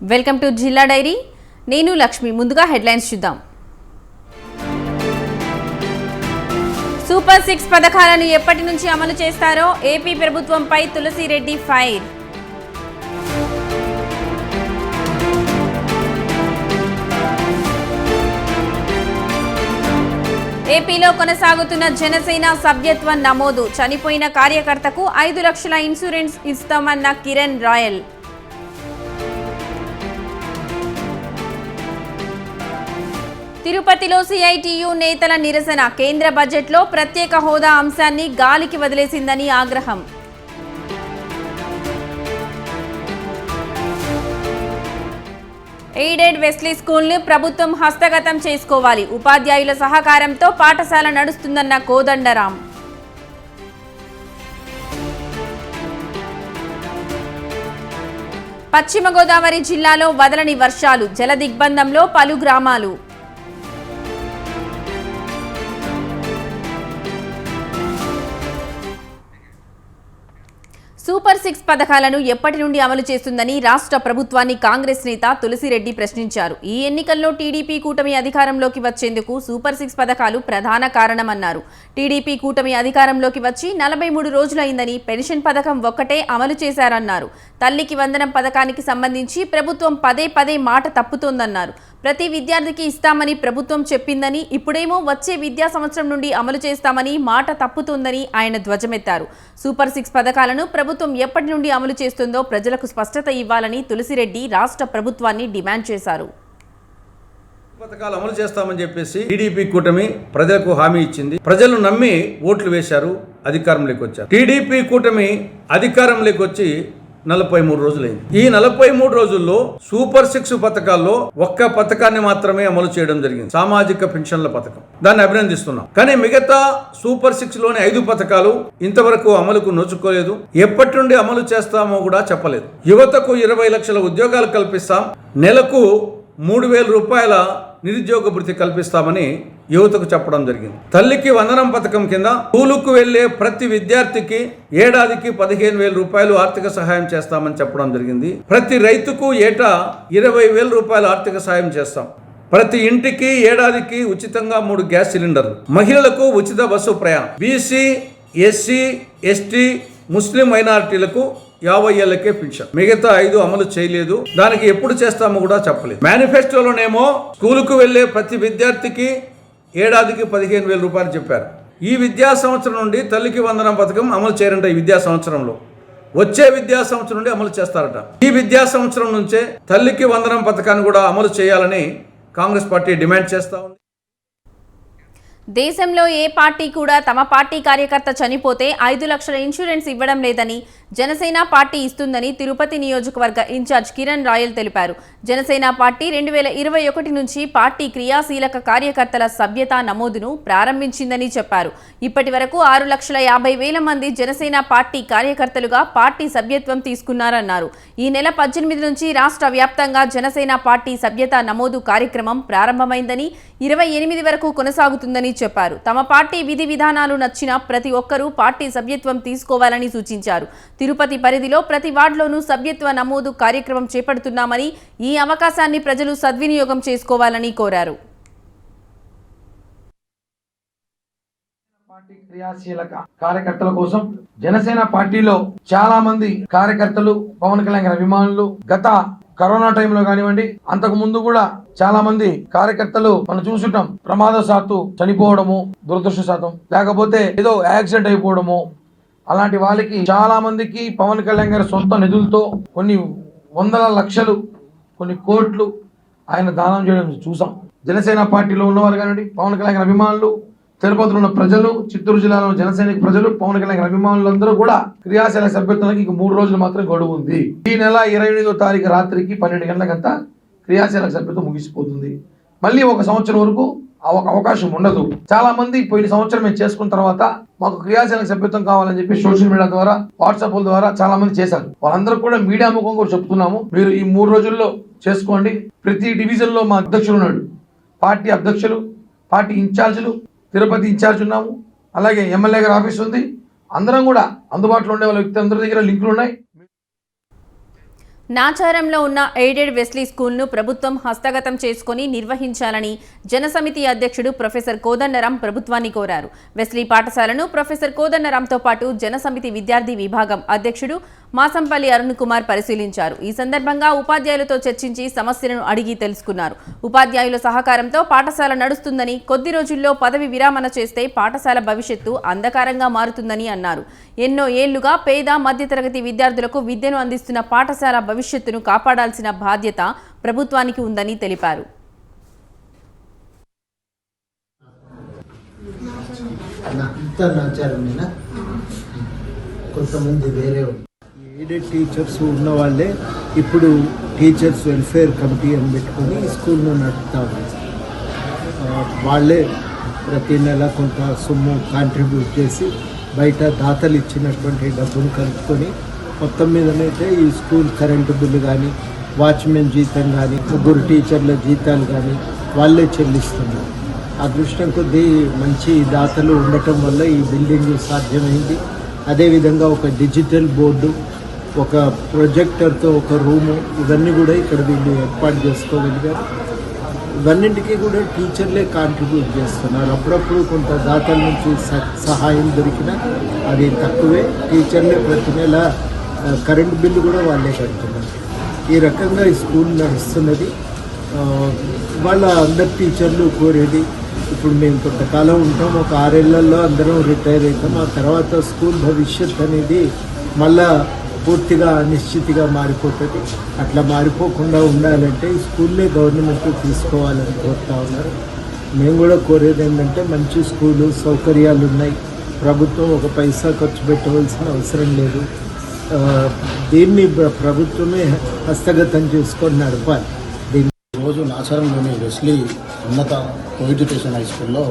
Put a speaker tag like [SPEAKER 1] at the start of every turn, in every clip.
[SPEAKER 1] Welcome to జిల్లా dairy. నేను లక్ష్మి. ముందుగా హెడ్లైన్స్ చూద్దాం. సూపర్ 6 పథకాలను ఎప్పటి నుంచి అమలు చేస్తారో ఏపీ ప్రభుత్వంపై తులసిరెడ్డి ఫైర్. ఏపీలో కొనసాగుతున్న జనసేన సభ్యత్వ నమోదు. చనిపోయిన కార్యకర్తకు 5 లక్షల ఇన్సూరెన్స్ ఇస్తామన్న కిరణ్ రాయల్. తిరుపతిలో సిఐటియు నేతల నిరసన. కేంద్ర బడ్జెట్లో ప్రత్యేక హోదా అంశాన్ని గాలికి వదిలేసిందని ఆగ్రహం. ఎయిడెడ్ వెస్లీ స్కూల్ను ప్రభుత్వం హస్తగతం చేసుకోవాలి. ఉపాధ్యాయుల సహకారంతో పాఠశాల నడుస్తుందన్న కోదండరాం. పశ్చిమ గోదావరి జిల్లాలో వదలని వర్షాలు. జల దిగ్బంధంలో పలు గ్రామాలు. సూపర్ 6 పథకాలను ఎప్పటి నుండి అమలు చేస్తుందని రాష్ట్ర ప్రభుత్వాన్ని కాంగ్రెస్ నేత తులసిరెడ్డి ప్రశ్నించారు. ఈ ఎన్నికల్లో టీడీపీ కూటమి అధికారంలోకి వచ్చేందుకు సూపర్ 6 పథకాలు ప్రధాన కారణమన్నారు. టీడీపీ కూటమి అధికారంలోకి వచ్చి 43 రోజులైందని పెన్షన్ పథకం ఒక్కటే అమలు చేశారన్నారు. తల్లికి వందనం పథకానికి సంబంధించి ప్రభుత్వం పదే మాట తప్పుతోందన్నారు. ప్రతి విద్యార్థికి ఇస్తామని ప్రభుత్వం చెప్పిందని, ఇప్పుడేమో వచ్చే విద్యా సంవత్సరం నుండి అమలు చేస్తామని మాట తప్పుతోందని ఆయన ధ్వజమెత్తారు. సూపర్ 6 పథకాలను ప్రభుత్వం ఎప్పటి నుండి అమలు చేస్తుందో ప్రజలకు స్పష్టత ఇవ్వాలని తులసిరెడ్డి రాష్ట్ర ప్రభుత్వాన్ని డిమాండ్ చేశారు.
[SPEAKER 2] పథకాలు అమలు చేస్తామని చెప్పేసి టీడీపీ కూటమి ప్రజలకు హామీ ఇచ్చింది. ప్రజలు నమ్మి ఓట్లు వేశారు, అధికారంలోకి వచ్చారు. టీడీపీ కూటమి అధికారంలోకి వచ్చి 43 రోజులైంది. ఈ 43 రోజుల్లో సూపర్ 6 పథకాల్లో ఒక్క పథకాన్ని మాత్రమే అమలు చేయడం జరిగింది. సామాజిక పెన్షన్ల పథకం. దాన్ని అభినందిస్తున్నాం. కానీ మిగతా సూపర్ 6 లోని 5 పథకాలు ఇంతవరకు అమలుకు నోచుకోలేదు. ఎప్పటి నుండి అమలు చేస్తామో కూడా చెప్పలేదు. యువతకు 20 లక్షల ఉద్యోగాలు కల్పిస్తాం, నెలకు 3,000 రూపాయల నిరుద్యోగ భృతి కల్పిస్తామని యువతకు చెప్పడం జరిగింది. తల్లికి వందనం పథకం కింద స్కూలుకు వెళ్లే ప్రతి విద్యార్థికి ఏడాదికి 15,000 రూపాయలు ఆర్థిక సహాయం చేస్తామని చెప్పడం జరిగింది. ప్రతి రైతుకు ఏటా 20,000 రూపాయలు ఆర్థిక సహాయం చేస్తాం. ప్రతి ఇంటికి ఏడాదికి ఉచితంగా 3 గ్యాస్ సిలిండర్లు. మహిళలకు ఉచిత బస్సు ప్రయాణం. బీసీ, ఎస్సీ, ఎస్టీ, ముస్లిం మైనారిటీలకు 50 ఏళ్లకే పెన్షన్. మిగతా 5 అమలు చేయలేదు. దానికి ఎప్పుడు చేస్తామో కూడా చెప్పలేదు. మేనిఫెస్టోలోనేమో స్కూలుకు వెళ్లే ప్రతి విద్యార్థికి ఏడాదికి 15,000 రూపాయలు చెప్పారు. ఈ విద్యా సంవత్సరం నుండి తల్లికి వందనం పథకం అమలు చేయరంట. ఈ విద్యా సంవత్సరంలో వచ్చే విద్యా సంవత్సరం నుండి అమలు చేస్తారట. ఈ విద్యా సంవత్సరం నుంచే తల్లికి వందనం పథకాన్ని కూడా అమలు చేయాలని కాంగ్రెస్ పార్టీ డిమాండ్ చేస్తా ఉంది.
[SPEAKER 1] దేశంలో ఏ పార్టీ కూడా తమ పార్టీ కార్యకర్త చనిపోతే 5 లక్షల ఇన్సూరెన్స్ ఇవ్వడం లేదని జనసేన పార్టీ ఇస్తుందని తిరుపతి నియోజకవర్గ ఇన్ఛార్జ్ కిరణ్ రాయల్ తెలిపారు. జనసేన పార్టీ 2021 నుంచి పార్టీ క్రియాశీలక కార్యకర్తల సభ్యతా నమోదును ప్రారంభించిందని చెప్పారు. ఇప్పటి వరకు 6,50,000 మంది జనసేన పార్టీ కార్యకర్తలుగా పార్టీ సభ్యత్వం తీసుకున్నారన్నారు. ఈ నెల 18 నుంచి రాష్ట్ర వ్యాప్తంగా జనసేన పార్టీ సభ్యతా నమోదు కార్యక్రమం ప్రారంభమైందని, 28 వరకు కొనసాగుతుందని చెప్పారు. తమ పార్టీ విధి విధానాలు నచ్చిన ప్రతి ఒక్కరూ పార్టీ సభ్యత్వం తీసుకోవాలని సూచించారు. తిరుపతి పరిధిలో ప్రతి వార్డులోనూ సభ్యత్వ నమోదు కార్యక్రమం చేపడుతున్నామని, ఈ అవకాశాన్ని ప్రజలు సద్వినియోగం చేసుకోవాలని కోరారు.
[SPEAKER 3] పార్టీ క్రియాశీలక కార్యకర్తల కోసం జనసేన పార్టీలో చాలా మంది కార్యకర్తలు, పవన్ కళ్యాణ్ అభిమానులు గత కరోనా టైంలో కానివ్వండి, అంతకు ముందు కూడా చాలా మంది కార్యకర్తలు మనం చూసుంటాం. ప్రమాదశాత్తు చనిపోవడము, దురదృష్టశాతం, లేకపోతే ఏదో యాక్సిడెంట్ అయిపోవడము, అలాంటి వాళ్ళకి చాలా మందికి పవన్ కళ్యాణ్ గారి సొంత నిధులతో కొన్ని వందల లక్షలు, కొన్ని కోట్లు ఆయన దానం చేయడం చూసాం. జనసేన పార్టీలో ఉన్నవారు కానివ్వండి, పవన్ కళ్యాణ్ అభిమానులు, తిరుపతిలో ఉన్న ప్రజలు, చిత్తూరు జిల్లాలో జనసైనిక ప్రజలు, పవన్ కళ్యాణ్ అభిమానులందరూ కూడా క్రియాశీలక సభ్యత్వానికి ఇంక 3 రోజులు మాత్రం గడువు ఉంది. ఈ నెల 28వ తారీఖు రాత్రికి 12 గంటలకంతా క్రియాశీలక సభ్యత్వం ముగిసిపోతుంది. మళ్ళీ 1 సంవత్సరం వరకు ఒక అవకాశం ఉండదు. చాలా మంది పోయిన సంవత్సరం మేము చేసుకున్న తర్వాత మాకు క్రియాశీలక సభ్యత్వం కావాలని చెప్పి సోషల్ మీడియా ద్వారా, వాట్సాప్ ద్వారా చాలా మంది చేశారు. వాళ్ళందరూ కూడా మీడియా ముఖం కూడా చెప్తున్నాము, మీరు ఈ 3 రోజుల్లో చేసుకోండి. ప్రతి డివిజన్ లో మా అధ్యక్షులు ఉన్నాడు, పార్టీ అధ్యక్షులు, పార్టీ ఇన్ఛార్జీలు, తిరుపతి ఇన్ఛార్జ్ ఉన్నాము, అలాగే ఎమ్మెల్యే గారి ఆఫీస్ ఉంది. అందరం కూడా అందుబాటులో ఉండే వాళ్ళ వ్యక్తి అందరి దగ్గర లింకులు ఉన్నాయి.
[SPEAKER 1] నాచారంలో ఉన్న ఎయిడెడ్ వెస్లీ స్కూల్ను ప్రభుత్వం హస్తగతం చేసుకుని నిర్వహించాలని జనసమితి అధ్యక్షుడు ప్రొఫెసర్ కోదండరాం ప్రభుత్వాన్ని కోరారు. వెస్లీ పాఠశాలను ప్రొఫెసర్ కోదండరాంతో పాటు జనసమితి విద్యార్థి విభాగం అధ్యక్షుడు మాసంపల్లి అరుణ్ కుమార్ పరిశీలించారు. ఈ సందర్భంగా ఉపాధ్యాయులతో చర్చించి సమస్యలను అడిగి తెలుసుకున్నారు. ఉపాధ్యాయుల సహకారంతో పాఠశాల నడుస్తుందని, కొద్ది రోజుల్లో పదవి విరామణ చేస్తే పాఠశాల భవిష్యత్తు అంధకారంగా మారుతుందని అన్నారు. ఎన్నో ఏళ్లుగా పేద మధ్యతరగతి విద్యార్థులకు విద్యను అందిస్తున్న పాఠశాల భవిష్యత్తును కాపాడాల్సిన బాధ్యత ప్రభుత్వానికి ఉందని తెలిపారు.
[SPEAKER 4] కొంతమంది వేరే ఎయిడెడ్ టీచర్స్ ఉన్న వాళ్ళే ఇప్పుడు టీచర్స్ వెల్ఫేర్ కమిటీ అని పెట్టుకొని స్కూల్ను నడుపుతా ఉన్నారు. వాళ్ళే ప్రతి నెల కొంత సొమ్ము కాంట్రిబ్యూట్ చేసి బయట దాతలు ఇచ్చినటువంటి డబ్బును కలుపుకొని మొత్తం మీదనైతే ఈ స్కూల్ కరెంటు బిల్లు కానీ, వాచ్మెన్ జీతం కానీ, ముగ్గురు టీచర్ల జీతాలు కానీ వాళ్ళే చెల్లిస్తున్నారు. అదృష్టం కొద్దీ మంచి దాతలు ఉండటం వల్ల ఈ బిల్డింగ్ సాధ్యమైంది. అదేవిధంగా ఒక డిజిటల్ బోర్డు, ఒక ప్రొజెక్టర్తో ఒక రూము, ఇవన్నీ కూడా ఇక్కడ వీళ్ళు ఏర్పాటు చేసుకోగలిగారు. ఇవన్నింటికీ కూడా టీచర్లే కాంట్రిబ్యూట్ చేస్తున్నారు. అప్పుడప్పుడు కొంత దాతల నుంచి సహాయం దొరికినా అది తక్కువే. టీచర్లే ప్రతి నెల కరెంటు బిల్లు కూడా వాళ్ళే కడుతున్నారు. ఈ రకంగా ఈ స్కూల్ నడుస్తున్నది. వాళ్ళ అందరు టీచర్లు కోరేది, ఇప్పుడు మేము కొంతకాలం ఉంటాం, ఒక 6 ఏళ్లలో అందరం రిటైర్ అవుతాం. ఆ తర్వాత స్కూల్ భవిష్యత్ అనేది మళ్ళా పూర్తిగా అనిశ్చితిగా మారిపోతుంది. అట్లా మారిపోకుండా ఉండాలంటే ఈ స్కూల్లే గవర్నమెంట్ తీసుకోవాలని కోరుతా ఉన్నారు. మేము కూడా కోరేది ఏంటంటే మంచి స్కూలు, సౌకర్యాలు ఉన్నాయి. ప్రభుత్వం ఒక పైసా ఖర్చు పెట్టవలసిన అవసరం లేదు. దీన్ని ప్రభుత్వమే హస్తగతం చేసుకొని నడపాలి.
[SPEAKER 5] ఈరోజు నాచారంలోని వెస్లీ ఉన్నత కోఎడ్యుకేషన్ హై స్కూల్లో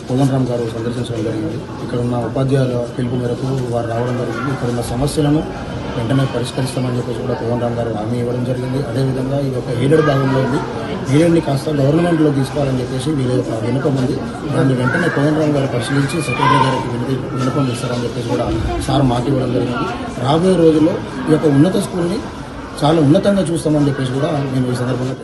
[SPEAKER 5] కోదండరాం గారు సందర్శించడం జరిగింది. ఇక్కడ ఉన్న ఉపాధ్యాయుల పిలుపు మేరకు వారు రావడం జరిగింది. ఇక్కడ ఉన్న సమస్యలను వెంటనే పరిష్కరిస్తామని చెప్పేసి కూడా కోదండరాం గారు హామీ ఇవ్వడం జరిగింది. అదేవిధంగా ఇది ఒక ఎయిడెడ్ భాగంలో ఉంది. ఎయిడెడ్ని కాస్త గవర్నమెంట్లో తీసుకోవాలని చెప్పేసి వీళ్ళ యొక్క వినపం ఉంది. దాన్ని వెంటనే కోదండరాం గారు పరిశీలించి సెక్రటరీ గారికి వినపం ఇస్తారని చెప్పేసి కూడా సార్ మాట ఇవ్వడం జరిగింది. రాబోయే రోజుల్లో ఈ యొక్క ఉన్నత స్కూల్ని చాలా ఉన్నతంగా చూస్తామని చెప్పేసి కూడా నేను ఈ సందర్భంగా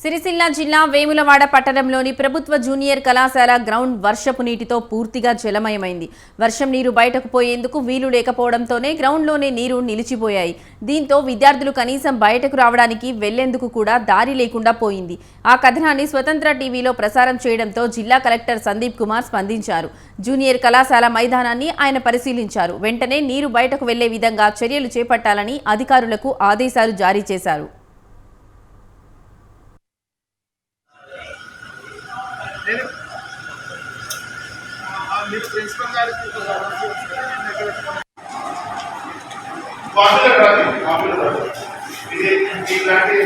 [SPEAKER 1] సిరిసిల్ల జిల్లా వేములవాడ పట్టణంలోని ప్రభుత్వ జూనియర్ కళాశాల గ్రౌండ్ వర్షపు నీటితో పూర్తిగా జలమయమైంది. వర్షం నీరు బయటకు పోయేందుకు వీలు లేకపోవడంతోనే గ్రౌండ్లోనే నీరు నిలిచిపోయాయి. దీంతో విద్యార్థులు కనీసం బయటకు రావడానికి వెళ్లేందుకు కూడా దారి లేకుండా పోయింది. ఆ కథనాన్ని స్వతంత్ర టీవీలో ప్రసారం చేయడంతో జిల్లా కలెక్టర్ సందీప్ కుమార్ స్పందించారు. జూనియర్ కళాశాల మైదానాన్ని ఆయన పరిశీలించారు. వెంటనే నీరు బయటకు వెళ్లే విధంగా చర్యలు చేపట్టాలని అధికారులకు ఆదేశాలు జారీ చేశారు.
[SPEAKER 6] మీరు ప్రిన్సిపల్ గారికి ఇలాంటి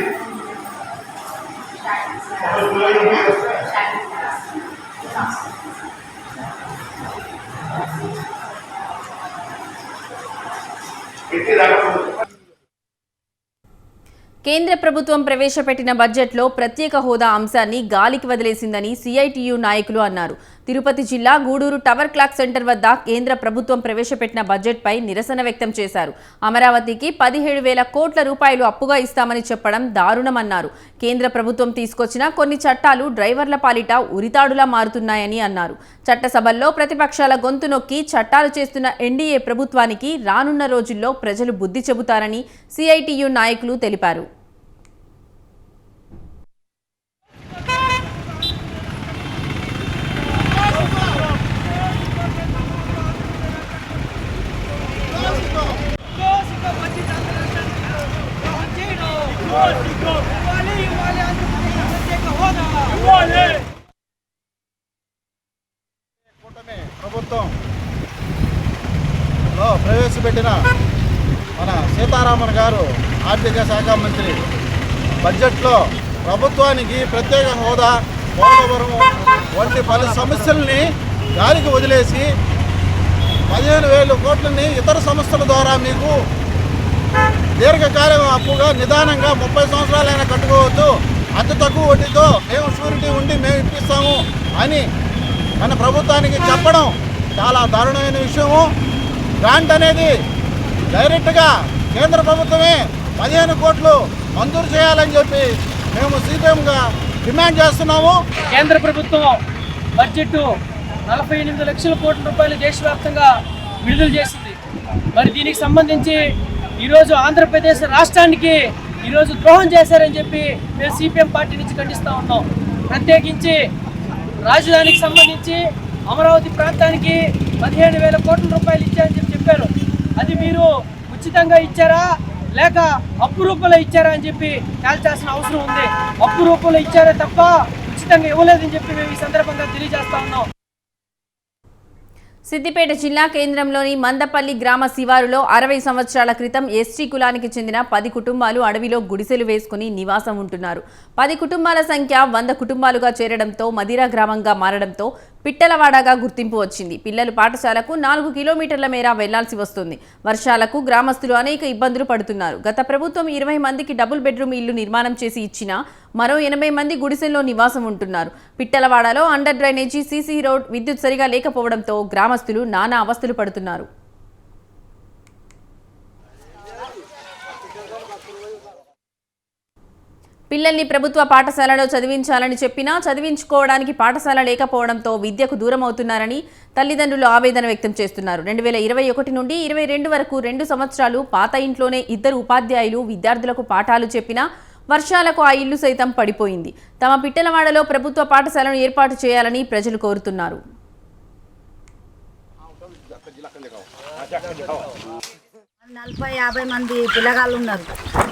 [SPEAKER 1] కేంద్ర ప్రభుత్వం ప్రవేశపెట్టిన బడ్జెట్లో ప్రత్యేక హోదా అంశాన్ని గాలికి వదిలేసిందని సిఐటియు నాయకులు అన్నారు. తిరుపతి జిల్లా గూడూరు టవర్ క్లాక్ సెంటర్ వద్ద కేంద్ర ప్రభుత్వం ప్రవేశపెట్టిన బడ్జెట్పై నిరసన వ్యక్తం చేశారు. అమరావతికి 17,000 కోట్ల రూపాయలు అప్పుగా ఇస్తామని చెప్పడం దారుణమన్నారు. కేంద్ర ప్రభుత్వం తీసుకొచ్చిన కొన్ని చట్టాలు డ్రైవర్ల పాలిట ఉరితాడులా మారుతున్నాయని అన్నారు. చట్టసభల్లో ప్రతిపక్షాల గొంతు నొక్కి చట్టాలు చేస్తున్న ఎన్డీఏ ప్రభుత్వానికి రానున్న రోజుల్లో ప్రజలు బుద్ధి చెబుతారని సిఐటియు నాయకులు తెలిపారు.
[SPEAKER 7] ప్రభుత్వంలో ప్రవేశపెట్టిన మన సీతారామన్ గారు ఆర్థిక శాఖ మంత్రి బడ్జెట్లో ప్రభుత్వానికి ప్రత్యేక హోదా, పోలవరం వంటి పలు సమస్యల్ని గాలికి వదిలేసి 15,000 కోట్లని ఇతర సంస్థల ద్వారా మీకు దీర్ఘకాలిక అప్పుగా నిదానంగా 30 సంవత్సరాలైనా కట్టుకోవచ్చు, అతి తక్కువ వడ్డీతో మేము షూరిటీ ఉండి మేము ఇప్పిస్తాము అని మన ప్రభుత్వానికి చెప్పడం చాలా దారుణమైన విషయము. గ్రాంట్ అనేది డైరెక్ట్గా కేంద్ర ప్రభుత్వమే 15 కోట్లు మంజూరు చేయాలని చెప్పి మేము సిపిఎంగా డిమాండ్ చేస్తున్నాము.
[SPEAKER 8] కేంద్ర ప్రభుత్వం బడ్జెట్ 48 లక్షల కోట్ల రూపాయలు దేశవ్యాప్తంగా విడుదల చేసింది. మరి దీనికి సంబంధించి ఈరోజు ఆంధ్రప్రదేశ్ రాష్ట్రానికి ఈరోజు ద్రోహం చేశారని చెప్పి మేము సిపిఎం పార్టీ నుంచి ఖండిస్తూ ఉన్నాం. ప్రత్యేకించి రాజధానికి సంబంధించి అమరావతి ప్రాంతానికి 15,000 కోట్ల రూపాయలు ఇచ్చారని చెప్పారు. అది మీరు ఉచితంగా ఇచ్చారా లేక అప్పు రూపంలో ఇచ్చారా అని చెప్పి తేల్చాల్సిన అవసరం ఉంది. అప్పు రూపంలో ఇచ్చారే తప్ప ఉచితంగా ఇవ్వలేదని చెప్పి మేము ఈ సందర్భంగా తెలియజేస్తా ఉన్నాం.
[SPEAKER 1] సిద్దిపేట జిల్లా కేంద్రంలోని మందపల్లి గ్రామ శివారులో 60 సంవత్సరాల క్రితం ఎస్టీ కులానికి చెందిన 10 కుటుంబాలు అడవిలో గుడిసెలు వేసుకుని నివాసం ఉంటున్నారు. 10 కుటుంబాల సంఖ్య 100 కుటుంబాలుగా చేరడంతో మదిరా గ్రామంగా మారడంతో పిట్టలవాడగా గుర్తింపు వచ్చింది. పిల్లలు పాఠశాలకు 4 కిలోమీటర్ల మేర వెళ్లాల్సి వస్తుంది. వర్షాలకు గ్రామస్తులు అనేక ఇబ్బందులు పడుతున్నారు. గత ప్రభుత్వం 20 మందికి డబుల్ బెడ్రూమ్ ఇల్లు నిర్మాణం చేసి ఇచ్చినా మరో 80 మంది గుడిసెల్లో నివాసం ఉంటున్నారు. పిట్టలవాడలో అండర్ డ్రైనేజీ, సీసీ రోడ్, విద్యుత్ సరిగా లేకపోవడంతో గ్రామస్తులు నానా అవస్థలు పడుతున్నారు. పిల్లల్ని ప్రభుత్వ పాఠశాలలో చదివించాలని చెప్పినా చదివించుకోవడానికి పాఠశాల లేకపోవడంతో విద్యకు దూరం అవుతున్నారని తల్లిదండ్రులు ఆవేదన వ్యక్తం చేస్తున్నారు. 2021 నుండి 22 వరకు 2 సంవత్సరాలు పాత ఇంట్లోనే 2 ఉపాధ్యాయులు విద్యార్థులకు పాఠాలు చెప్పినా వర్షాలకు ఆ ఇల్లు సైతం పడిపోయింది. తమ పిట్టలవాడలో ప్రభుత్వ పాఠశాలను ఏర్పాటు చేయాలని ప్రజలు కోరుతున్నారు.
[SPEAKER 9] 40-50 మంది పిల్లగాళ్ళు ఉన్నారు.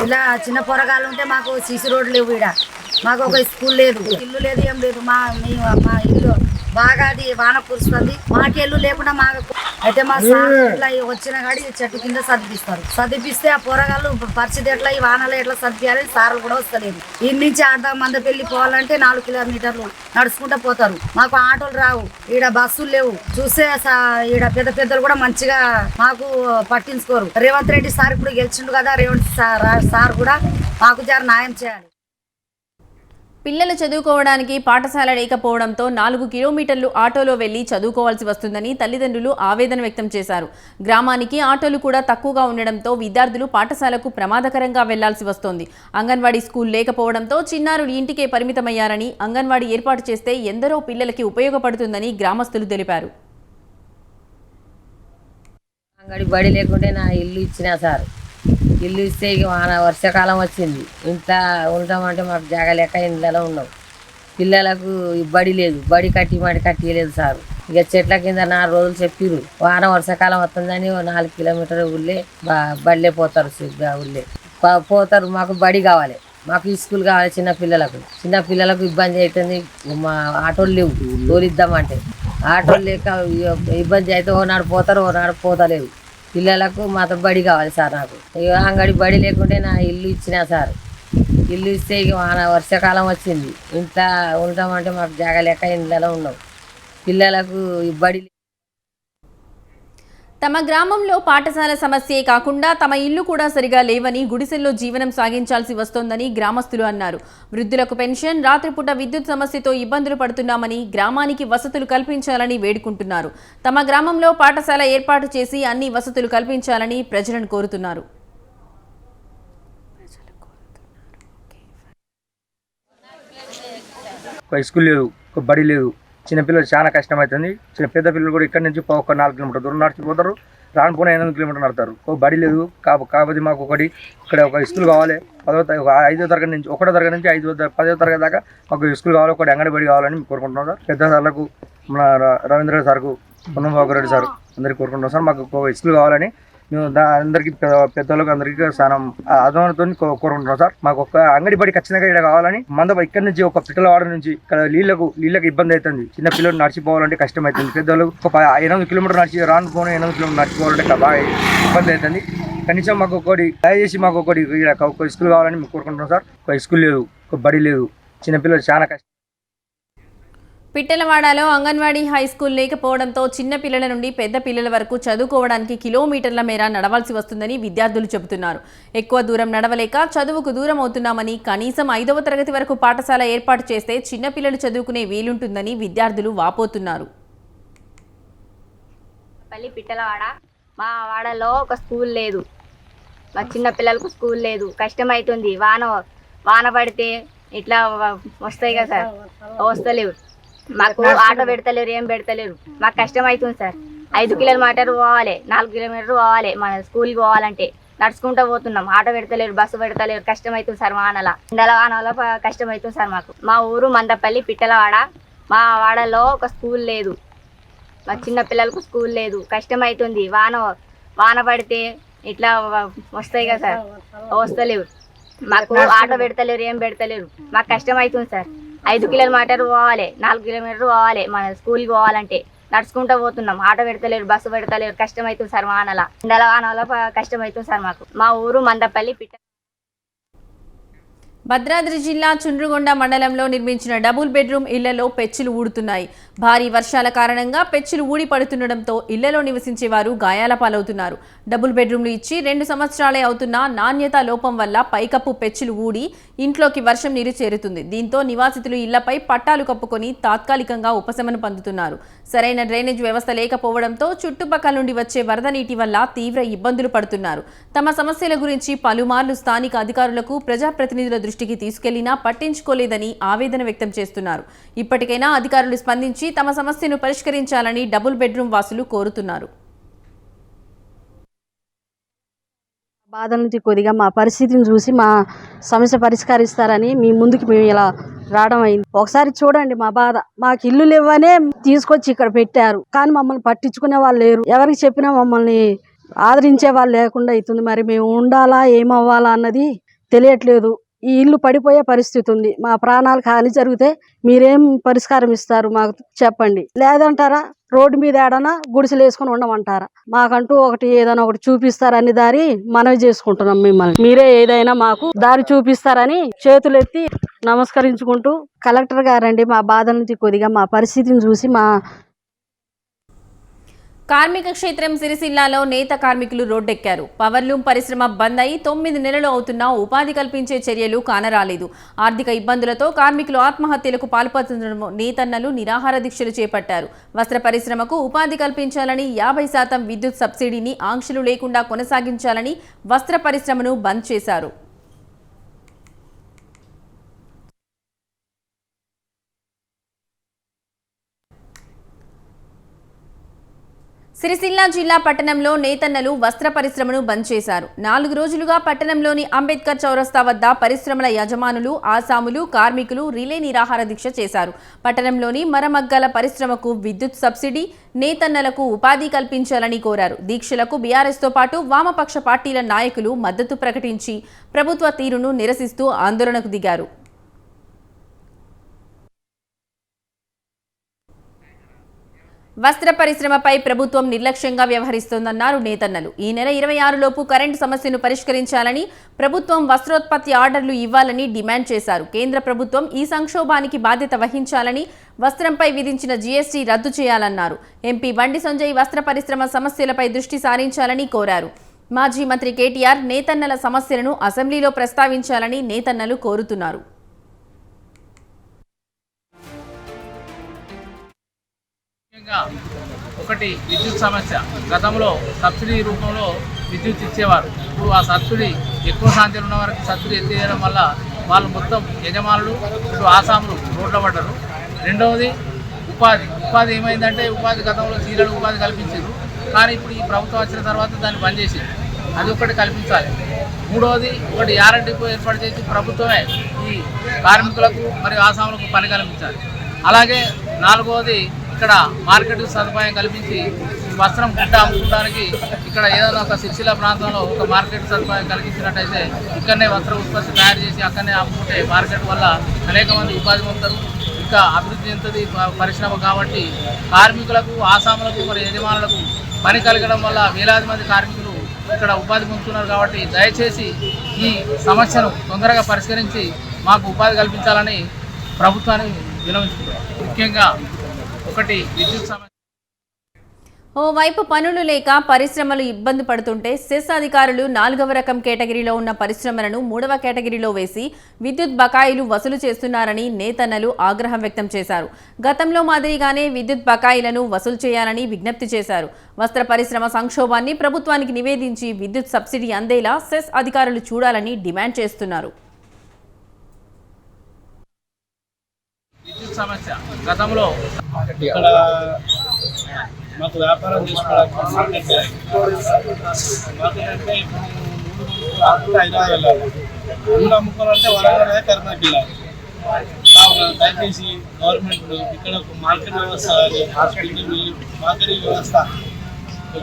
[SPEAKER 9] ఇలా చిన్న పొరగాళ్ళు ఉంటే మాకు సీసీ రోడ్లు లేవు. ఇక్కడ మాకు ఒక స్కూల్ లేదు, ఇల్లు లేదు, ఏం లేదు. మా ఇల్లు బాగా అది వాన కురుస్తుంది. మాకు ఇల్లు లేకుండా మాకు అయితే మా సార్ ఇట్లా వచ్చిన కాడి చెట్టు కింద చదివిస్తారు. చదివిస్తే ఆ పొరగాళ్ళు పరిస్థితి ఎట్లా, ఈ వానలో ఎట్లా చదివియాలని సార్లు కూడా వస్తలేదు. ఈ నుంచి అంత మంది పెళ్లి పోవాలంటే 4 కిలోమీటర్లు నడుచుకుంటూ పోతారు. మాకు ఆటోలు రావు, ఈడ బస్సులు లేవు. చూస్తే ఈడ పెద్ద పెద్దలు కూడా మంచిగా మాకు పట్టించుకోరు. రేవంత్ రెడ్డి సార్ ఇప్పుడు గెలిచిండు కదా, రేవంత్ సార్ కూడా మాకు జర న్యాయం చేయాలి.
[SPEAKER 1] పిల్లలు చదువుకోవడానికి పాఠశాల లేకపోవడంతో 4 కిలోమీటర్లు ఆటోలో వెళ్లి చదువుకోవాల్సి వస్తుందని తల్లిదండ్రులు ఆవేదన వ్యక్తం చేశారు. గ్రామానికి ఆటోలు కూడా తక్కువగా ఉండడంతో విద్యార్థులు పాఠశాలకు ప్రమాదకరంగా వెళ్లాల్సి వస్తోంది. అంగన్వాడీ స్కూల్ లేకపోవడంతో చిన్నారులు ఇంటికే పరిమితమయ్యారని, అంగన్వాడీ ఏర్పాటు చేస్తే ఎందరో పిల్లలకి ఉపయోగపడుతుందని గ్రామస్తులు తెలిపారు.
[SPEAKER 10] అంగడి బడి లేకుంటే నా ఇల్లు ఇచ్చినా సార్, ఇల్లు ఇస్తే ఇక వర్షాకాలం వచ్చింది, ఇంత ఉంటామంటే మాకు జాగా లేక ఇంట్లో ఉన్నాం. పిల్లలకు బడి లేదు, బడి కట్టియలేదు సార్. ఇక చెట్ల కింద 4 రోజులు చెప్పిర్రు, వర్షాకాలం వస్తుందని 4 కిలోమీటర్ల ఊళ్ళే బడిలే పోతారు. ఊళ్ళే పోతారు. మాకు బడి కావాలి, మాకు స్కూల్ కావాలి. చిన్న పిల్లలకు ఇబ్బంది అవుతుంది. మా ఆటోలు లేవు, తోలిద్దామంటే ఆటోలు లేక ఇబ్బంది అయితే ఓనాడు పోతారు, ఓనాడు పోతలేవు. పిల్లలకు మాతో బడి కావాలి సార్. నాకు ఇక అంగడి బడి లేకుంటే నా ఇల్లు ఇచ్చినా సార్, ఇల్లు ఇస్తే ఇక వర్షాకాలం వచ్చింది, ఇంత ఉంటామంటే మాకు జాగా లేక ఇంట్లో ఉన్నాం. పిల్లలకు బడి.
[SPEAKER 1] తమ గ్రామంలో పాఠశాల సమస్యే కాకుండా తమ ఇల్లు కూడా సరిగా లేవని, గుడిసెల్లో జీవనం సాగించాల్సి వస్తోందని గ్రామస్తులు అన్నారు. వృద్ధులకు పెన్షన్, రాత్రిపూట విద్యుత్ సమస్యతో ఇబ్బందులు పడుతున్నామని, గ్రామానికి వసతులు కల్పించాలని వేడుకుంటున్నారు. తమ గ్రామంలో పాఠశాల ఏర్పాటు చేసి అన్ని వసతులు కల్పించాలని ప్రజలను కోరుతున్నారు.
[SPEAKER 11] స్కూల్ లేదు, బడి లేదు. చిన్నపిల్లలు చాలా కష్టమవుతుంది. పెద్ద పిల్లలు కూడా ఇక్కడ నుంచి 4 కిలోమీటర్ దూరం నడిచిపోతారు, రానుపోయిన 8 కిలోమీటర్లు నడతారు. బడి లేదు. కాబట్టి మాకు ఇక్కడ ఒక స్కూల్ కావాలి. 5వ తరగతి నుంచి 1వ తరగతి నుంచి 10వ తరగతి దాకా మాకు స్కూల్ కావాలి, ఒకటి అంగడి బడి కావాలని కోరుకుంటున్నాం సార్. పెద్ద సార్లకు, మన రవీంద్ర సార్కు, పొన్నం రెడ్డి సార్ అందరికీ కోరుకుంటున్నాం సార్. మాకు ఒక స్కూల్ కావాలని మేము అందరికీ పెద్దవాళ్ళకి అందరికీ చాలా అదనంతో కోరుకుంటున్నాం సార్. మాకు ఒక అంగడి బడి ఖచ్చితంగా ఇక్కడ కావాలని. ఇక్కడ నుంచి ఒక పిట్టలవాడ నుంచి ఇక్కడ నీళ్ళకి ఇబ్బంది అవుతుంది. చిన్న పిల్లలు నడిచిపోవాలంటే కష్టం అవుతుంది. పెద్దవాళ్ళు ఒక 8 కిలోమీటర్ నడిచి రానుపోయిన 8 కిలోమీటర్ నడిచిపోవాలంటే బాగా ఇబ్బంది అవుతుంది. కనీసం మాకు దయచేసి మాకు ఒక స్కూల్ కావాలని మేము కోరుకుంటున్నాం సార్. ఒక స్కూల్ లేదు, ఒక బడి లేదు. చిన్నపిల్లలు చాలా కష్టం.
[SPEAKER 1] పిట్టలవాడలో అంగన్వాడీ హై స్కూల్ లేకపోవడంతో చిన్న పిల్లల నుండి పెద్ద పిల్లల వరకు చదువుకోవడానికి కిలోమీటర్ల మేర నడవాల్సి వస్తుందని విద్యార్థులు చెబుతున్నారు. ఎక్కువ దూరం నడవలేక చదువుకు దూరం అవుతున్నామని, కనీసం 5వ తరగతి వరకు పాఠశాల ఏర్పాటు చేస్తే చిన్న పిల్లలు చదువుకునే వీలుంటుందని విద్యార్థులు వాపోతున్నారు.
[SPEAKER 12] పిట్టలవాడ మా వాడలో ఒక స్కూల్ లేదు, మా చిన్న పిల్లలకు స్కూల్ లేదు, కష్టమవుతుంది. వాన పడితే ఇట్లా వస్తాయి కదా సార్, వస్తలేవు. మాకు ఆటో పెడతలేరు, ఏం పెడతలేరు. మాకు కష్టమవుతుంది సార్. 5 కిలోమీటర్లు పోవాలి, 4 కిలోమీటర్లు పోవాలి మన స్కూల్కి పోవాలంటే. నడుచుకుంటూ పోతున్నాం, ఆటో పెడతలేరు, బస్సు పెడతలేరు. కష్టమవుతుంది సార్. వానల కష్టమవుతుంది సార్ మాకు. మా ఊరు మందపల్లి పిట్టలవాడ. మా వాడలో ఒక స్కూల్ లేదు, మా చిన్న పిల్లలకు స్కూల్ లేదు, కష్టమవుతుంది. వాన పడితే ఇట్లా వస్తాయి కదా సార్, వస్తలేవు. మాకు ఆటో పెడతలేరు, ఏం పెడతలేరు. మాకు కష్టమవుతుంది సార్. 5 కిలోమీటర్లు పోవాలి, 4 కిలోమీటర్లు పోవాలి మన స్కూల్కి పోవాలంటే. నడుచుకుంటూ పోతున్నాం, ఆటో పెడతలేరు, బస్సు పెడతలేరు. కష్టమవుతుంది సార్. వానల కష్టమవుతుంది సార్ మాకు. మా ఊరు మందపల్లి పిట్ట.
[SPEAKER 1] భద్రాద్రి జిల్లా చుండ్రుగొండ మండలంలో నిర్మించిన డబుల్ బెడ్రూమ్ ఇళ్లలో పెచ్చులు ఊడుతున్నాయి. భారీ వర్షాల కారణంగా పెచ్చులు ఊడి పడుతుండటంతో ఇళ్లలో నివసించే వారు గాయాల పాలవుతున్నారు. డబుల్ బెడ్రూమ్లు ఇచ్చి 2 సంవత్సరాలే అవుతున్నా నాణ్యత లోపం వల్ల పైకప్పు పెచ్చులు ఊడి ఇంట్లోకి వర్షం నీరు చేరుతుంది. దీంతో నివాసితులు ఇళ్లపై పట్టాలు కప్పుకొని తాత్కాలికంగా ఉపశమనం పొందుతున్నారు. సరైన డ్రైనేజ్ వ్యవస్థ లేకపోవడంతో చుట్టుపక్కల నుండి వచ్చే వరద నీటి వల్ల తీవ్ర ఇబ్బందులు పడుతున్నారు. తమ సమస్యల గురించి పలుమార్లు స్థానిక అధికారులకు, ప్రజాప్రతినిధుల దృష్టికి తీసుకెళ్లినా పట్టించుకోలేదని ఆవేదన వ్యక్తం చేస్తున్నారు. ఇప్పటికైనా అధికారులు స్పందించి తమ సమస్యను పరిష్కరించాలని డబుల్ బెడ్రూమ్ వాసులు కోరుతున్నారు.
[SPEAKER 13] బాధ నుంచి కొద్దిగా మా పరిస్థితిని చూసి మా సమస్య పరిష్కరిస్తారని మీ ముందుకు మేము ఇలా రావడం అయింది. ఒకసారి చూడండి మా బాధ. మాకు ఇల్లు లేవనే తీసుకొచ్చి ఇక్కడ పెట్టారు, కానీ మమ్మల్ని పట్టించుకునే వాళ్ళు లేరు. ఎవరికి చెప్పినా మమ్మల్ని ఆదరించే వాళ్ళు లేకుండా అవుతుంది. మరి మేము ఉండాలా ఏమవ్వాలా అన్నది తెలియట్లేదు. ఈ ఇల్లు పడిపోయే పరిస్థితి ఉంది. మా ప్రాణాలకు హాని జరిగితే మీరేం పరిష్కారం ఇస్తారు మాకు చెప్పండి. లేదంటారా రోడ్డు మీద ఏడనా గుడిసెలు వేసుకుని ఉండమంటారా? మాకంటూ ఏదైనా ఒకటి చూపిస్తారని దారి మనవి చేసుకుంటున్నాం. మిమ్మల్ని మీరే ఏదైనా మాకు దారి చూపిస్తారని చేతులెత్తి నమస్కరించుకుంటూ, కలెక్టర్ గారండి మా బాధ నుంచి కొద్దిగా మా పరిస్థితిని చూసి మా
[SPEAKER 1] కార్మిక క్షేత్రం సిరిసిల్లాలో నేత కార్మికులు రోడ్డెక్కారు. పవర్లూమ్ పరిశ్రమ బంద్ అయి 9 నెలలు అవుతున్నా ఉపాధి కల్పించే చర్యలు కానరాలేదు. ఆర్థిక ఇబ్బందులతో కార్మికులు ఆత్మహత్యలకు పాల్పడుతుండడం నేతన్నలు నిరాహార దీక్షలు చేపట్టారు. వస్త్ర పరిశ్రమకు ఉపాధి కల్పించాలని 50% విద్యుత్ సబ్సిడీని ఆంక్షలు లేకుండా కొనసాగించాలని వస్త్ర పరిశ్రమను బంద్ చేశారు. సిరిసిల్ల జిల్లా పట్టణంలో నేతన్నలు వస్త్ర పరిశ్రమను బంద్ చేశారు. 4 రోజులుగా పట్టణంలోని అంబేద్కర్ చౌరస్తా వద్ద పరిశ్రమల యజమానులు, ఆసాములు, కార్మికులు రిలే నిరాహార దీక్ష చేశారు. పట్టణంలోని మరమగ్గల పరిశ్రమకు విద్యుత్ సబ్సిడీ, నేతన్నలకు ఉపాధి కల్పించాలని కోరారు. దీక్షలకు బీఆర్ఎస్తో పాటు వామపక్ష పార్టీల నాయకులు మద్దతు ప్రకటించి ప్రభుత్వ తీరును నిరసిస్తూ ఆందోళనకు దిగారు. వస్త్ర పరిశ్రమపై ప్రభుత్వం నిర్లక్ష్యంగా వ్యవహరిస్తోందన్నారు నేతన్నలు. ఈ నెల 26 లోపు కరెంటు సమస్యను పరిష్కరించాలని, ప్రభుత్వం వస్త్రోత్పత్తి ఆర్డర్లు ఇవ్వాలని డిమాండ్ చేశారు. కేంద్ర ప్రభుత్వం ఈ సంక్షోభానికి బాధ్యత వహించాలని, వస్త్రంపై విధించిన జీఎస్టీ రద్దు చేయాలన్నారు. ఎంపీ బండి సంజయ్ వస్త్ర పరిశ్రమ సమస్యలపై దృష్టి సారించాలని కోరారు. మాజీ మంత్రి కేటీఆర్ నేతన్నల సమస్యలను అసెంబ్లీలో ప్రస్తావించాలని నేతన్నలు కోరుతున్నారు.
[SPEAKER 14] ఒకటి విద్యుత్ సమస్య. గతంలో సబ్సిడీ రూపంలో విద్యుత్ ఇచ్చేవారు. ఇప్పుడు ఆ సబ్సిడీ ఎక్కువ సంఖ్యలో ఉన్న వరకు సబ్సిడీ ఎత్తివేయడం వల్ల వాళ్ళు మొత్తం యజమానులు, ఇటు ఆసాములు రోడ్ల పడ్డారు. రెండవది ఉపాధి ఏమైందంటే, ఉపాధి గతంలో సీరియల్ ఉపాధి కల్పించారు, కానీ ఇప్పుడు ఈ ప్రభుత్వం వచ్చిన తర్వాత దాన్ని బంద్ చేసింది. అది ఒకటి కల్పించాలి. మూడవది ఒకటి యారంటీపో ఏర్పాటు చేసి ప్రభుత్వమే ఈ కార్మికులకు మరియు ఆసాములకు పని కల్పించాలి. అలాగే నాలుగవది ఇక్కడ మార్కెట్ సదుపాయం కల్పించి వస్త్రం గుట్ట అమ్ముకోవడానికి ఇక్కడ ఏదైనా ఒక సిరిసిల్ల ప్రాంతంలో ఒక మార్కెట్ సదుపాయం కలిగించినట్టయితే ఇక్కడనే వస్త్ర ఉత్పత్తి తయారు చేసి అక్కడనే అమ్ముకుంటే మార్కెట్ వల్ల అనేక మంది ఉపాధి పొందుతారు. ఇంకా అభివృద్ధి చెందుతుంది పరిశ్రమ. కాబట్టి కార్మికులకు, ఆసాములకు మరి యజమానులకు పని కలగడం వల్ల వేలాది మంది కార్మికులు ఇక్కడ ఉపాధి పొందుతున్నారు. కాబట్టి దయచేసి ఈ సమస్యను తొందరగా పరిష్కరించి మాకు ఉపాధి కల్పించాలని ప్రభుత్వాన్ని విన్నవించుకుంటున్నాం. ముఖ్యంగా ఒకటి విద్యుత్ సమస్య.
[SPEAKER 1] ఓవైపు పనులు లేక పరిశ్రమలు ఇబ్బంది పడుతుంటే సెస్ అధికారులు 4వ రకం కేటగిరీలో ఉన్న పరిశ్రమలను 3వ కేటగిరీలో వేసి విద్యుత్ బకాయిలు వసూలు చేస్తున్నారని నేతన్నలు ఆగ్రహం వ్యక్తం చేశారు. గతంలో మాదిరిగానే విద్యుత్ బకాయిలను వసూలు చేయాలని విజ్ఞప్తి చేశారు. వస్త్ర పరిశ్రమ సంక్షోభాన్ని ప్రభుత్వానికి నివేదించి విద్యుత్ సబ్సిడీ అందేలా సెస్ అధికారులు చూడాలని డిమాండ్ చేస్తున్నారు.
[SPEAKER 14] విద్యుత్ సమస్య గతంలో ఇక్కడ మాకు వ్యాపారం చేసుకోవడానికి మార్కెట్ అంటే ఇప్పుడు 5 వెళ్ళాలి. ఊళ్ళో అమ్ముకోవాలంటే వరంగల్ కర్నూలు వెళ్ళాలి. కావున దయచేసి గవర్నమెంట్ ఇక్కడ మార్కెట్ వ్యవస్థ మార్కెటింగ్ వ్యవస్థ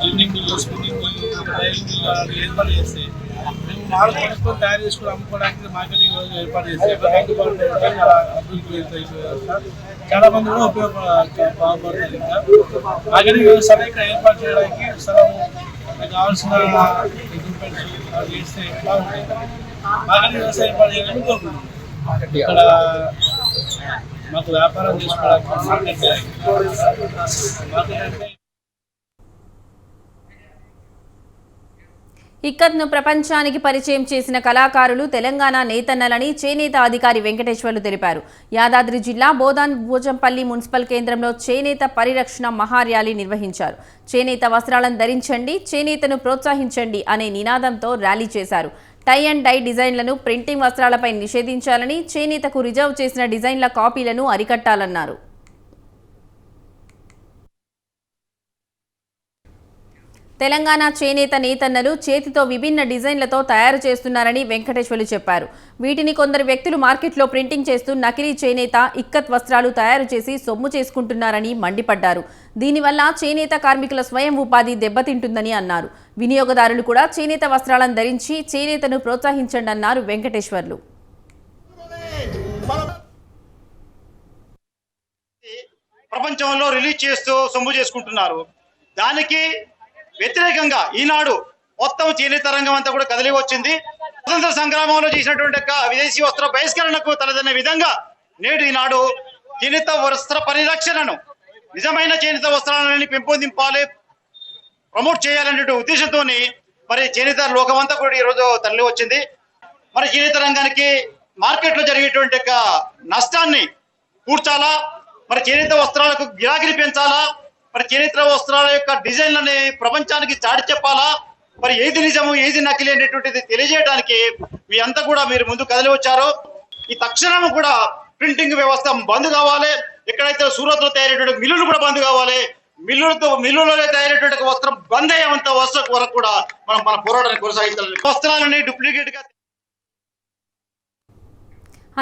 [SPEAKER 14] ginning mill, spinning mill, driving mill అలాంటి ఏర్పాటు చేస్తే మేము మాల్ కొనుక్కొని తయారు చేసుకుని అమ్ముకోవడానికి మార్కెటింగ్ వ్యవస్థ ఏర్పాటు చేస్తే అందుబాటులో ఉంటే చాలా అభివృద్ధి వ్యవస్థ చాలా మంది కూడా బాగుపడతారు. ఇంకా మార్కెటింగ్ వ్యవస్థను ఇక్కడ ఏర్పాటు చేయడానికి స్థలము కావాల్సిన ఎక్విప్మెంట్స్ అవి చేస్తే బాగుంటుంది. మార్కెటింగ్ వ్యవస్థ ఏర్పాటు చేయాలని కోరుకుంటున్నాం. ఇక్కడ మాకు వ్యాపారం చేసుకోవడానికి మార్కెట్ అంటే
[SPEAKER 1] ఇక్కత్ను ప్రపంచానికి పరిచయం చేసిన కళాకారులు తెలంగాణ నేతన్నలని చేనేత అధికారి వెంకటేశ్వర్లు తెలిపారు. యాదాద్రి జిల్లా బోధాన్ భోజంపల్లి మున్సిపల్ కేంద్రంలో చేనేత పరిరక్షణ మహార్యాలీ నిర్వహించారు. చేనేత వస్త్రాలను ధరించండి, చేనేతను ప్రోత్సహించండి అనే నినాదంతో ర్యాలీ చేశారు. టై అండ్ డై డిజైన్లను ప్రింటింగ్ వస్త్రాలపై నిషేధించాలని, చేనేతకు రిజర్వ్ చేసిన డిజైన్ల కాపీలను అరికట్టాలన్నారు. తెలంగాణ చేనేత నేతన్నలు చేతితో విభిన్న డిజైన్లతో తయారు చేస్తున్నారని వెంకటేశ్వర్లు చెప్పారు. వీటిని కొందరు వ్యక్తులు మార్కెట్లో ప్రింటింగ్ చేస్తూ నకిలీ చేనేత ఇక్కత్ వస్త్రాలు తయారు చేసి సొమ్ము చేసుకుంటున్నారని మండిపడ్డారు. దీనివల్ల చేనేత కార్మికుల స్వయం ఉపాధి దెబ్బతింటుందని అన్నారు. వినియోగదారులు కూడా చేనేత వస్త్రాలను ధరించి చేనేతను ప్రోత్సహించండి అన్నారు వెంకటేశ్వర్లు.
[SPEAKER 15] ప్రపంచంలో రిలీజ్ చేస్తూ సొమ్ము చేసుకుంటున్నారు. దానికి వ్యతిరేకంగా ఈనాడు మొత్తం చేనేత రంగం అంతా కూడా కదిలి వచ్చింది. స్వతంత్ర సంగ్రామంలో చేసినటువంటి విదేశీ వస్త్ర బహిష్కరణకు తలదన్న విధంగా నేడు ఈనాడు చేనేత వస్త్ర పరిరక్షణను, నిజమైన చేనేత వస్త్రాలని పెంపొందింపాలి, ప్రమోట్ చేయాలనే ఉద్దేశంతో మరి చేనేత లోకం అంతా కూడా ఈరోజు తరలి వచ్చింది. మరి చేనేత రంగానికి మార్కెట్ లో జరిగేటువంటి నష్టాన్ని పూడ్చాలా, మరి చేనేత వస్త్రాలకు గిరాకీని పెంచాలా, మరి చేనేత వస్త్రాల యొక్క డిజైన్లని ప్రపంచానికి చాటి చెప్పాలా, మరి ఏది నిజము ఏది నకిలీ అనేటువంటిది తెలియజేయడానికి మీ అంతా కూడా మీరు ముందు కదిలి వచ్చారు. ఈ తక్షణం కూడా ప్రింటింగ్ వ్యవస్థ బంద్ కావాలి. ఎక్కడైతే సూరత్ లో తయారైనటువంటి మిల్లులు కూడా బంద్ కావాలి. మిల్లులలో తయారైనటువంటి వస్త్రం బంద్ అయ్యేంత వరకు కూడా మన పోరాటాన్ని కొనసాగించాలి. వస్త్రాలని డూప్లికేట్ గా.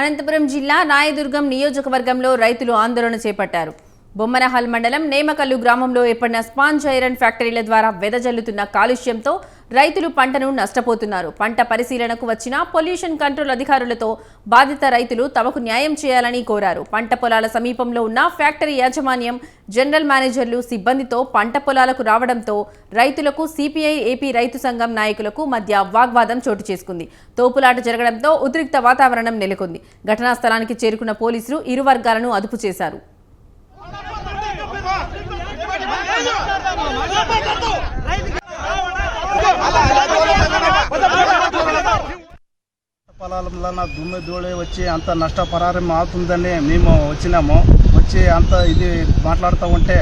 [SPEAKER 1] అనంతపురం జిల్లా రాయదుర్గం నియోజకవర్గంలో రైతులు ఆందోళన చేపట్టారు. బొమ్మనహల్ మండలం నేమకల్లు గ్రామంలో ఏర్పడిన స్పాంజ్ ఐరన్ ఫ్యాక్టరీల ద్వారా వెదజల్లుతున్న కాలుష్యంతో రైతులు పంటను నష్టపోతున్నారు. పంట పరిశీలనకు వచ్చిన పొల్యూషన్ కంట్రోల్ అధికారులతో బాధిత రైతులు తమకు న్యాయం చేయాలని కోరారు. పంట పొలాల సమీపంలో ఉన్న ఫ్యాక్టరీ యాజమాన్యం, జనరల్ మేనేజర్లు సిబ్బందితో పంట పొలాలకు రావడంతో రైతులకు సిపిఐ ఏపీ రైతు సంఘం నాయకులకు మధ్య వాగ్వాదం చోటు చేసుకుంది. తోపులాట జరగడంతో ఉద్రిక్త వాతావరణం నెలకొంది. ఘటనా స్థలానికి చేరుకున్న పోలీసులు ఇరు వర్గాలను అదుపు చేశారు.
[SPEAKER 16] పొలాలలో దుమ్ము ధూళి వచ్చి అంత నష్టపరిహారం అవుతుందని మేము వచ్చినాము. వచ్చి అంత ఇది మాట్లాడుతూ ఉంటే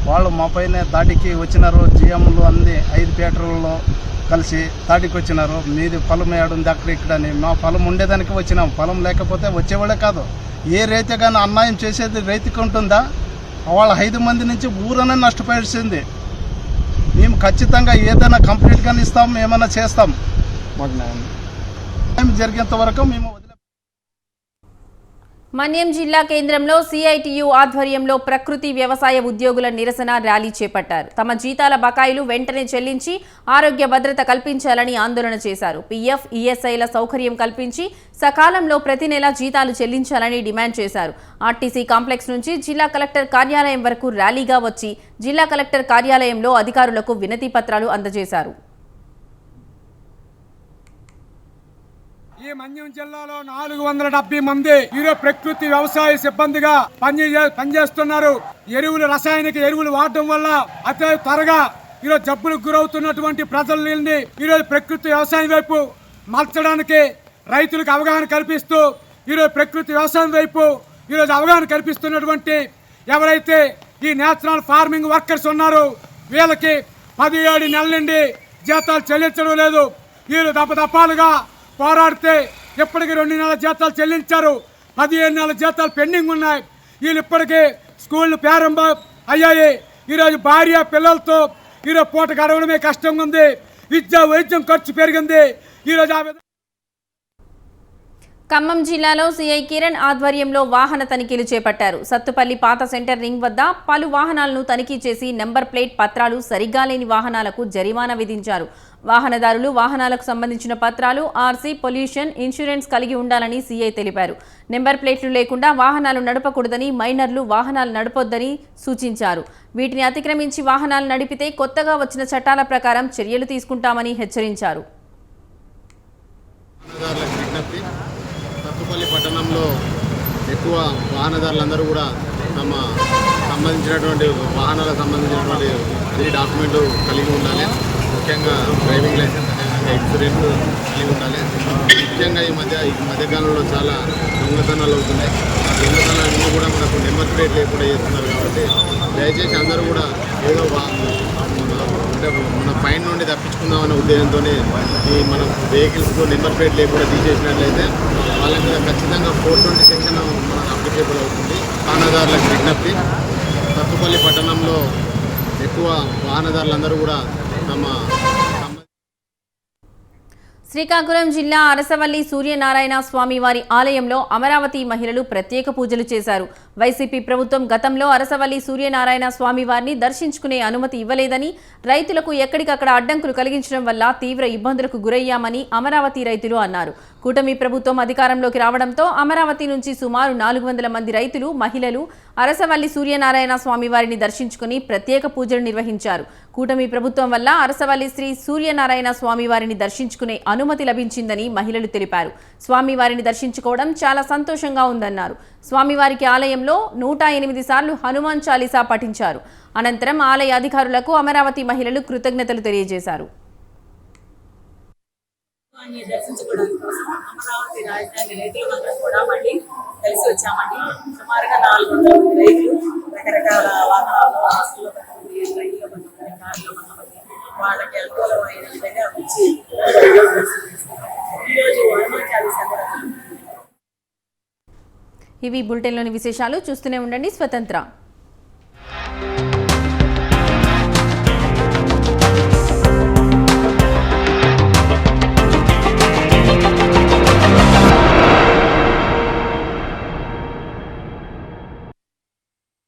[SPEAKER 16] వాళ్ళు మా పైన దాడికి వచ్చినారు. జిఎంలు అన్ని 5 థియేటర్లలో కలిసి దాడికి వచ్చినారు. మీది పొలం ఏడుంది అక్కడ ఇక్కడని. మా పొలం ఉండేదానికి వచ్చినాము. పొలం లేకపోతే వచ్చేవాళ్ళే కాదు. ఏ రైతు కానీ అన్యాయం చేసేది రైతుకు ఉంటుందా? వాళ్ళ 5 మంది నుంచి ఊరనే నష్టపరిచింది. మేము ఖచ్చితంగా ఏదైనా కంప్లీట్గానే ఇస్తాం, ఏమైనా చేస్తాం. జరిగేంత వరకు మేము.
[SPEAKER 1] మన్యం జిల్లా కేంద్రంలో సిఐటియు ఆధ్వర్యంలో ప్రకృతి వ్యవసాయ ఉద్యోగుల నిరసన ర్యాలీ చేపట్టారు. తమ జీతాల బకాయిలు వెంటనే చెల్లించి ఆరోగ్య భద్రత కల్పించాలని ఆందోళన చేశారు. పీఎఫ్, ఈఎస్ఐల సౌకర్యం కల్పించి సకాలంలో ప్రతి నెల జీతాలు చెల్లించాలని డిమాండ్ చేశారు. ఆర్టీసీ కాంప్లెక్స్ నుంచి జిల్లా కలెక్టర్ కార్యాలయం వరకు ర్యాలీగా వచ్చి జిల్లా కలెక్టర్ కార్యాలయంలో అధికారులకు వినతి పత్రాలు అందజేశారు.
[SPEAKER 17] ఈ మన్యం జిల్లాలో 470 మంది ఈరోజు ప్రకృతి వ్యవసాయ సిబ్బందిగా పనిచేస్తున్నారు. రసాయనిక ఎరువులు వాడడం వల్ల అతి త్వరగా ఈరోజు జబ్బులకు గురవుతున్నటువంటి ప్రజల్ని ఈరోజు ప్రకృతి వ్యవసాయం వైపు మార్చడానికి రైతులకు అవగాహన కల్పిస్తూ ఈరోజు ప్రకృతి వ్యవసాయం వైపు ఈరోజు అవగాహన కల్పిస్తున్నటువంటి ఎవరైతే ఈ నేచురల్ ఫార్మింగ్ వర్కర్స్ ఉన్నారో వీళ్ళకి 17 నెలల నుండి జీతాలు చెల్లించడం లేదు. వీళ్ళు దప్పదప్పాలుగా పోరాడితే ఇప్పటికి 2 నెలల జీతాలు చెల్లించారు. 15 నెలల జీతాలు పెండింగ్ ఉన్నాయి. వీళ్ళు ఇప్పటికీ స్కూళ్ళు ప్రారంభం అయ్యాయి. ఈరోజు భార్య పిల్లలతో ఈరోజు పూట గడవడమే కష్టంగా ఉంది. విద్య వైద్యం ఖర్చు పెరిగింది. ఈరోజు
[SPEAKER 1] ఖమ్మం జిల్లాలో సీఐ కిరణ్ ఆధ్వర్యంలో వాహన తనిఖీలు చేపట్టారు. సత్తుపల్లి పాత సెంటర్ రింగ్ వద్ద పలు వాహనాలను తనిఖీ చేసి నెంబర్ ప్లేట్ పత్రాలు సరిగ్గా లేని వాహనాలకు జరిమానా విధించారు. వాహనదారులు వాహనాలకు సంబంధించిన పత్రాలు, ఆర్సీ, పొల్యూషన్, ఇన్సూరెన్స్ కలిగి ఉండాలని సీఐ తెలిపారు. నెంబర్ ప్లేట్లు లేకుండా వాహనాలు నడపకూడదని, మైనర్లు వాహనాలు నడపొద్దని సూచించారు. వీటిని అతిక్రమించి వాహనాలు నడిపితే కొత్తగా వచ్చిన చట్టాల ప్రకారం చర్యలు తీసుకుంటామని హెచ్చరించారు.
[SPEAKER 5] సత్తుపల్లి పట్టణంలో ఎక్కువ వాహనదారులందరూ కూడా తమ సంబంధించినటువంటి వాహనాలకు సంబంధించినటువంటి అన్ని డాక్యుమెంట్లు కలిగి ఉండాలి. ముఖ్యంగా డ్రైవింగ్ లైసెన్స్, ఇన్సూరెన్స్ కలిగి ఉండాలి. ముఖ్యంగా ఈ మధ్యకాలంలో చాలా దొంగతనాలు అవుతున్నాయి. ఆ దొంగతనాలన్నీ కూడా మనకు నెంబర్ ప్లేట్ లేకుండా చేస్తున్నారు. కాబట్టి దయచేసి అందరూ కూడా ఏదో అంటే మన ఫైన్ నుండి తప్పించుకుందామనే ఉద్దేశంతో ఈ మన వెహికల్స్కు నెంబర్ ప్లేట్ లేకుండా తీసేసినట్లయితే వాళ్ళ మీద ఖచ్చితంగా 420 సెక్షన్ మనకు అప్లికేబుల్ అవుతుంది. వాహనదారులకు విజ్ఞప్తి, సత్తుపల్లి పట్టణంలో ఎక్కువ వాహనదారులందరూ కూడా తమ
[SPEAKER 1] శ్రీకాకుళం జిల్లా అరసవల్లి సూర్యనారాయణ స్వామి వారి ఆలయంలో అమరావతి మహిళలు ప్రత్యేక పూజలు చేశారు. వైసీపీ ప్రభుత్వం గతంలో అరసవల్లి సూర్యనారాయణ స్వామి వారిని దర్శించుకునే అనుమతి ఇవ్వలేదని, రైతులకు ఎక్కడికక్కడ అడ్డంకులు కలిగించడం వల్ల తీవ్ర ఇబ్బందులకు గురయ్యామని అమరావతి రైతులు అన్నారు. కూటమి ప్రభుత్వం అధికారంలోకి రావడంతో అమరావతి నుంచి సుమారు 400 మంది రైతులు, మహిళలు అరసవల్లి సూర్యనారాయణ స్వామి వారిని దర్శించుకుని ప్రత్యేక పూజలు నిర్వహించారు. కూటమి ప్రభుత్వం వల్ల అరసవల్లి శ్రీ సూర్యనారాయణ స్వామి వారిని దర్శించుకునే అనుమతి లభించిందని మహిళలు తెలిపారు. స్వామివారిని దర్శించుకోవడం చాలా సంతోషంగా ఉందన్నారు. స్వామివారికి ఆలయంలో 108 సార్లు హనుమాన్ చాలీసా పఠించారు. అనంతరం ఆలయ అధికారులకు అమరావతి మహిళలు కృతజ్ఞతలు తెలియజేశారు.
[SPEAKER 18] దర్శించుకోవడానికి కోసం అమరావతి రాజధాని రైతులందరూ కూడా మళ్ళీ కలిసి వచ్చామండి. సుమారుగా 400 మంది రైతులు రకరకాల వాహనాల్లో, బస్సుల్లో కొంతమంది, రైల్లో కొంతమంది, కార్లో కొంతమంది వాళ్ళకి అనుకూలమైన విధంగా వచ్చి ఈరోజు హనుమాన్ చాలీసా కూడా.
[SPEAKER 1] ఇవి బులెటిన్లోని విశేషాలు. చూస్తూనే ఉండండి స్వతంత్ర.